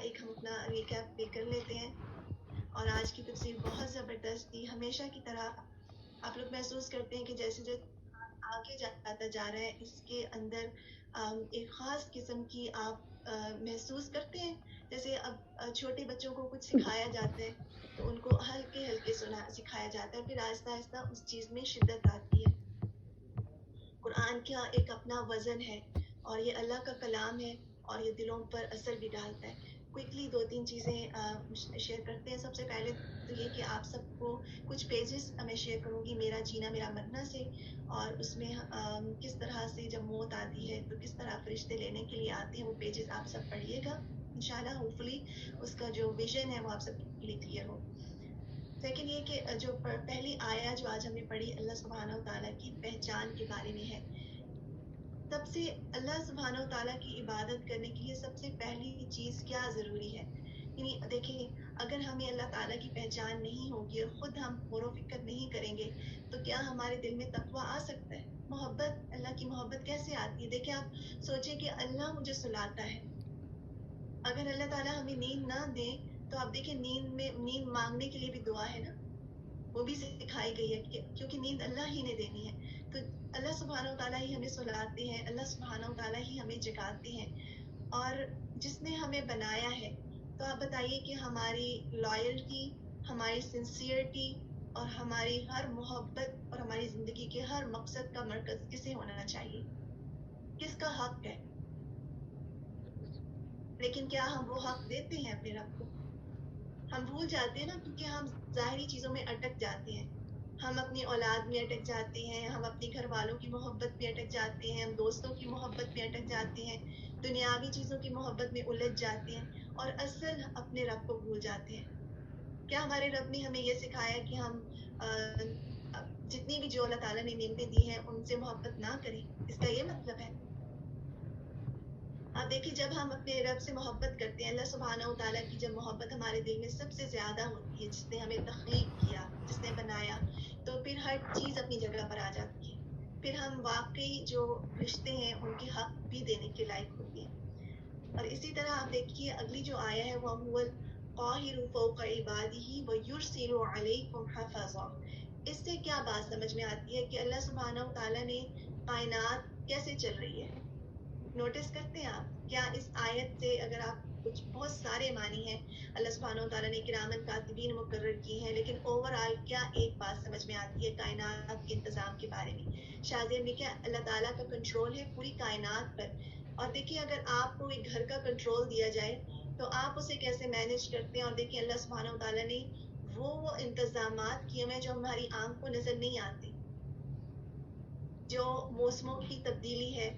ایک ہم اپنا ریکیپ بھی کر لیتے ہیں. اور آج کی تفسیر بہت زبردست تھی. ہمیشہ کی طرح آپ لوگ محسوس کرتے ہیں کہ جیسے جیسے آگے جاتا جا رہا ہے اس کے اندر ایک خاص قسم کی آپ محسوس کرتے ہیں. جیسے اب چھوٹے بچوں کو کچھ سکھایا جاتا ہے تو ان کو ہلکے ہلکے سکھایا جاتا ہے, پھر آہستہ آہستہ اس چیز میں شدت آتی ہے. قرآن کا ایک اپنا وزن ہے اور یہ اللہ کا کلام ہے اور یہ دلوں پر اثر بھی ڈالتا ہے. کوئکلی 2-3 چیزیں شیئر کرتے ہیں. سب سے پہلے تو یہ کہ آپ سب کو کچھ پیجز میں شیئر کروں گی میرا جینا میرا مرنا سے, اور اس میں کس طرح سے جب موت آتی ہے تو کس طرح فرشتے لینے کے لیے آتے ہیں. وہ پیجز آپ سب پڑھیے گا انشاءاللہ. ہوپفلی اس کا جو ویژن ہے وہ آپ سب کے لیے کلیئر ہو. لیکن یہ کہ جو پہلی آیا جو آج ہم نے پڑھی اللہ سبحانہ و تعالیٰ کی پہچان کے بارے میں ہے. تب سے اللہ سبحانہ و تعالیٰ کی عبادت کرنے کے لیے سب سے پہلی چیز کیا ضروری ہے. یعنی دیکھیں, اگر ہمیں اللہ تعالیٰ کی پہچان نہیں ہوگی اور خود ہم غور و فکر نہیں کریں گے تو کیا ہمارے دل میں تقویٰ آ سکتا ہے؟ محبت, اللہ کی محبت کیسے آتی ہے؟ دیکھیں آپ سوچیں کہ اللہ مجھے سلاتا ہے. اگر اللہ تعالیٰ ہمیں نیند نہ دے تو آپ دیکھیں نیند مانگنے کے لیے بھی دعا ہے نا, وہ بھی سکھائی گئی ہے کیونکہ نیند اللہ ہی نے دینی ہے. تو اللہ سبحانہ و تعالیٰ ہی ہمیں سلاتے ہیں, اللہ سبحانہ و تعالیٰ ہی ہمیں جگاتے ہیں. اور جس نے ہمیں بنایا ہے تو آپ بتائیے کہ ہماری لائلٹی, ہماری سنسیئرٹی اور ہماری ہر محبت اور ہماری زندگی کے ہر مقصد کا مرکز کسے ہونا چاہیے؟ کس کا حق ہے؟ لیکن کیا ہم وہ حق دیتے ہیں اپنے رب کو؟ ہم بھول جاتے ہیں نا, کیونکہ ہم ظاہری چیزوں میں اٹک جاتے ہیں. ہم اپنی اولاد میں اٹک جاتے ہیں, ہم اپنے گھر والوں کی محبت میں اٹک جاتے ہیں, ہم دوستوں کی محبت میں اٹک جاتے ہیں, دنیاوی چیزوں کی محبت میں الجھ جاتے ہیں اور اصل اپنے رب کو بھول جاتے ہیں. کیا ہمارے رب نے ہمیں یہ سکھایا کہ ہم جتنی بھی جو اللہ تعالیٰ نے نعمتیں دی ہیں ان سے محبت نہ کریں؟ اس کا یہ مطلب ہے؟ آپ دیکھیں, جب ہم اپنے رب سے محبت کرتے ہیں, اللہ سبحانہ و تعالیٰ کی جب محبت ہمارے دل میں سب سے زیادہ ہوتی ہے, جس نے ہمیں تخلیق کیا, جس نے بنایا, تو پھر ہر چیز اپنی جگہ پر آ جاتی ہے. پھر ہم واقعی جو رشتے ہیں ان کے حق بھی دینے کے لائق ہوتے ہیں. اور اسی طرح آپ دیکھیے اگلی جو آیا ہے وہ هو القاہر فوق عبادہ ویرسل علیکم حفظا. اس سے کیا بات سمجھ میں آتی ہے کہ اللہ سبحانہ و تعالیٰ نے کائنات کیسے چل رہی ہے نوٹس کرتے ہیں آپ؟ کیا اس آیت سے اگر آپ کچھ بہت سارے معنی ہیں اللہ سبحانہ و تعالیٰ نے کرامن کاتبین مقرر کی ہیں, لیکن اوورآل کیا ایک بات سمجھ میں آتی ہے کائنات کے انتظام کے بارے میں؟ شاذیب نے کیا اللہ تعالیٰ کا کنٹرول ہے پوری کائنات پر. اور دیکھیے اگر آپ کو ایک گھر کا کنٹرول دیا جائے تو آپ اسے کیسے مینج کرتے ہیں. اور دیکھیں اللہ سبحانہ و تعالیٰ نے وہ انتظامات کیے ہیں جو ہماری آنکھ کو نظر نہیں آتے. جو موسموں کی تبدیلی ہے,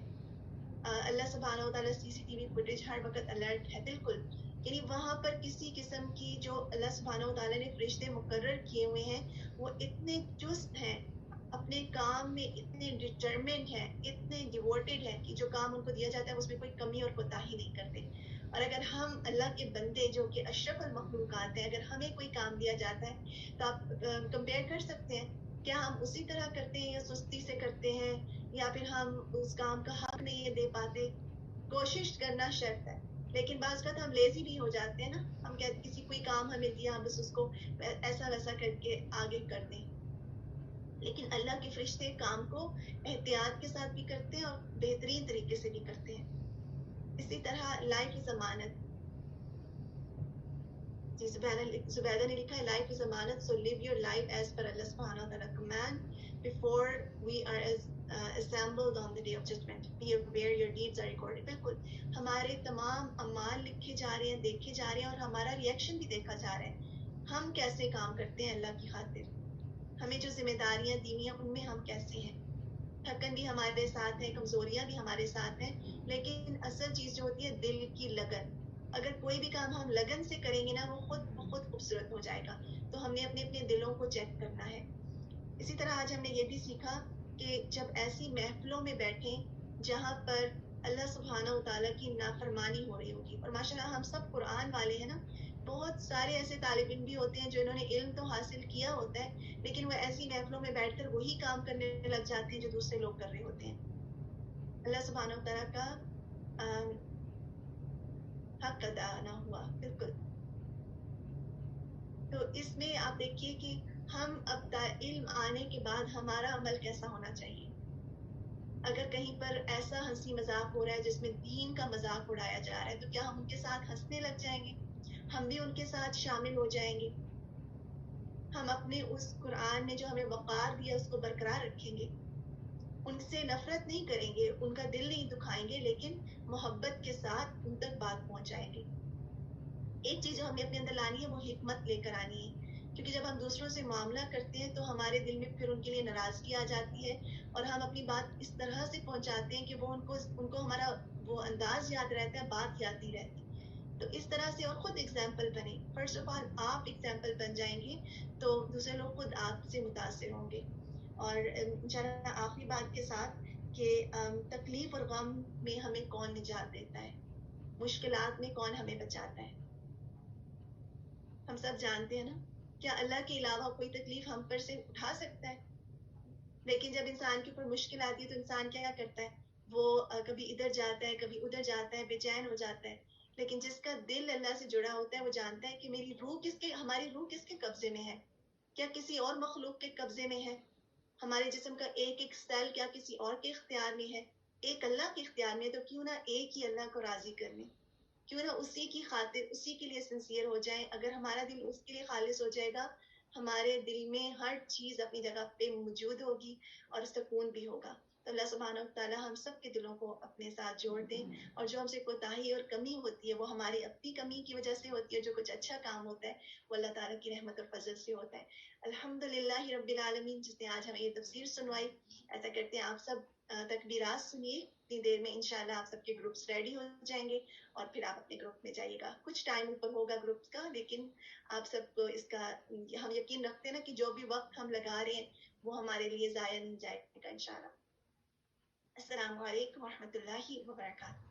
اللہ سبحانہ و تعالیٰ CCTV فوٹیج ہر وقت الرٹ ہے. بالکل, یعنی وہاں پر کسی قسم کی جو اللہ سبحانہ و تعالیٰ نے فرشتے مقرر کیے ہوئے ہیں وہ اتنے چست ہیں, اپنے کام میں اتنے ڈٹرمنٹ ہیں, اتنے ڈیووٹڈ ہیں کہ جو کام ان کو دیا جاتا ہے اس میں کوئی کمی اور کوتاہی نہیں کرتے. اور اگر ہم اللہ کے بندے جو کہ اشرف المخلوقات ہیں, اگر ہمیں کوئی کام دیا جاتا ہے تو آپ کمپیئر کر سکتے ہیں, کیا ہم اسی طرح کرتے ہیں یا سستی سے کرتے ہیں, یا پھر ہم اس کام کا حق نہیں دے پاتے؟ کوشش کرنا شرط ہے, لیکن بعض اوقات ہم لیزی بھی ہو جاتے ہیں نا. ہم کہتے کسی کوئی کام ہمیں دیا, ہم بس اس کو ایسا ویسا کر کے آگے کر دیں. لیکن اللہ کے فرشتے کام کو احتیاط کے ساتھ بھی کرتے ہیں اور بہترین طریقے سے بھی کرتے ہیں. اسی طرح لائف از امانت. جی زبیدہ نے لکھا ہے لائف از امانت, سو لیو یور لائف ایز پر اللہ سبحانہ وتعالی command بefore we are assembled on the day of judgment. Be aware your deeds are recorded. بالکل, ہمارے تمام اعمال لکھے جا رہے ہیں, دیکھے جا رہے ہیں, اور ہمارا ریئیکشن بھی دیکھا جا رہا ہے. ہم کیسے کام کرتے ہیں اللہ کی خاطر, ہمیں جو ذمہ داریاں دی ہیں ان میں ہم کیسے ہیں. تھکن بھی ہمارے ساتھ ہے, کمزوریاں بھی ہمارے ساتھ ہیں, لیکن اصل چیز جو ہوتی ہے دل کی لگن. اگر کوئی بھی کام ہم لگن سے کریں گے نا وہ خود بخود خوبصورت ہو جائے گا. تو ہم نے اپنے اپنے دلوں کو چیک کرنا ہے. اسی طرح آج ہم نے یہ بھی سیکھا کہ جب ایسی محفلوں میں بیٹھیں جہاں پر اللہ سبحانہ و تعالیٰ کی نافرمانی ہو رہی ہوگی, اور ماشاءاللہ ہم سب قرآن والے ہیں نا, بہت سارے ایسے طالب علم بھی ہوتے ہیں جو انہوں نے علم تو حاصل کیا ہوتا ہے لیکن وہ ایسی محفلوں میں بیٹھ کر وہی کام کرنے لگ جاتے ہیں جو دوسرے لوگ کر رہے ہوتے ہیں. اللہ سبحانہ و تعالیٰ کا حق ادا نہ ہوا. بالکل. تو اس میں آپ دیکھیے کہ ہم اب علم آنے کے بعد ہمارا عمل کیسا ہونا چاہیے. اگر کہیں پر ایسا ہنسی مذاق ہو رہا ہے جس میں دین کا مذاق اڑایا جا رہا ہے تو کیا ہم ان کے ساتھ ہنسنے لگ جائیں گے؟ ہم بھی ان کے ساتھ شامل ہو جائیں گے. ہم اپنے اس قرآن نے جو ہمیں وقار دیا اس کو برقرار رکھیں گے. ان سے نفرت نہیں کریں گے, ان کا دل نہیں دکھائیں گے, لیکن محبت کے ساتھ ان تک بات پہنچائیں گے. ایک چیز جو ہمیں اپنے اندر لانی ہے وہ حکمت لے کر آنی ہے, کیونکہ جب ہم دوسروں سے معاملہ کرتے ہیں تو ہمارے دل میں پھر ان کے لیے ناراضگی آ جاتی ہے, اور ہم اپنی بات اس طرح سے پہنچاتے ہیں کہ وہ ان کو ہمارا وہ انداز یاد رہتا ہے, بات یاد نہیں رہتی. تو اس طرح سے, اور خود ایگزامپل بنے. فرسٹ آف آل آپ ایگزامپل بن جائیں گے تو دوسرے لوگ خود آپ سے متاثر ہوں گے. اور انشاءاللہ آخری بات کے ساتھ کہ تکلیف اور غم میں ہمیں کون نجات دیتا ہے, مشکلات میں کون ہمیں بچاتا ہے. ہم سب جانتے ہیں نا, کیا اللہ کے علاوہ کوئی تکلیف ہم پر سے اٹھا سکتا ہے؟ لیکن جب انسان کے اوپر مشکل آتی ہے تو انسان کیا کرتا ہے, وہ کبھی ادھر جاتا ہے کبھی ادھر جاتا ہے, بے چین ہو جاتا ہے. لیکن جس کا دل اللہ سے جڑا ہوتا ہے وہ جانتا ہے کہ میری روح ہماری روح کس کے قبضے میں ہے, کیا کسی اور مخلوق کے قبضے میں ہے؟ ہمارے جسم کا ایک ایک سیل کیا کسی اور کے اختیار میں ہے؟ ایک اللہ کے اختیار میں. تو کیوں نہ ایک ہی اللہ کو راضی کر لیں, کیوں نہ اسی کی خاطر اسی کے لیے سنسیئر ہو جائیں. اگر ہمارا دل اس کے لیے خالص ہو جائے گا, ہمارے دل میں ہر چیز اپنی جگہ پہ موجود ہوگی اور سکون بھی ہوگا. تو اللہ سبحانہ و تعالیٰ ہم سب کے دلوں کو اپنے ساتھ جوڑ دیں, اور جو ہم سے کوتاہی اور کمی ہوتی ہے وہ ہماری اپنی کمی کی وجہ سے ہوتی ہے, جو کچھ اچھا کام ہوتا ہے وہ اللہ تعالیٰ کی رحمت اور فضل سے ہوتا ہے. الحمدللہ رب العالمین, جس نے آج ہمیں یہ تفسیر سنوائی. ایسا کرتے ہیں آپ سب تکبیرات سنیے, اتنی دیر میں انشاءاللہ آپ سب کے گروپس ریڈی ہو جائیں گے, اور پھر آپ اپنے گروپ میں جائیے گا. کچھ ٹائم اوپر ہوگا گروپس کا, لیکن آپ سب کو اس کا ہم یقین رکھتے ہیں نا کہ جو بھی وقت ہم لگا رہے ہیں وہ ہمارے لیے ضائع نہیں جائے گا انشاءاللہ. السلام علیکم ورحمۃ اللہ وبرکاتہ.